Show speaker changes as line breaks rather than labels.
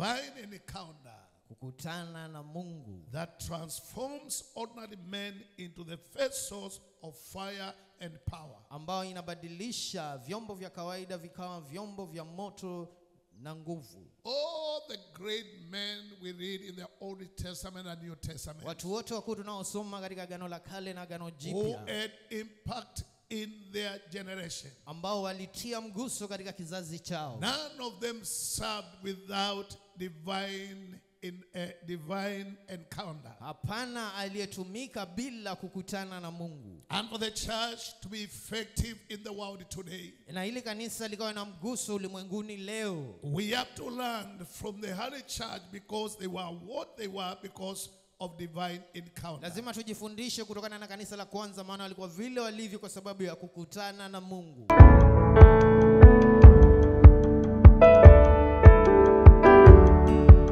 divine encounter
kukutana na Mungu
that transforms ordinary men into the vessels of fire and power.
ambao inabadilisha vyombo vya kawaida vikawa vyombo vya moto na nguvu.
All the great men we read in the Old Testament and New Testament,
Watu wote wakuu tunaosoma katika Agano la Kale na Agano
who
Jipya
had impact in their generation,
ambao walitia mguso katika kizazi chao,
none of them served without divine encounter.
hapana aliyetumika bila kukutana na Mungu.
And for the church to be effective in the world today,
Na ili kanisa likawa na mguso ulimwenguni leo,
we have to learn from the early church, because they were what they were because of divine encounter.
lazima tujifundishe kutokana na kanisa la kwanza, maana walikuwa vile walivyo kwa sababu ya kukutana na Mungu.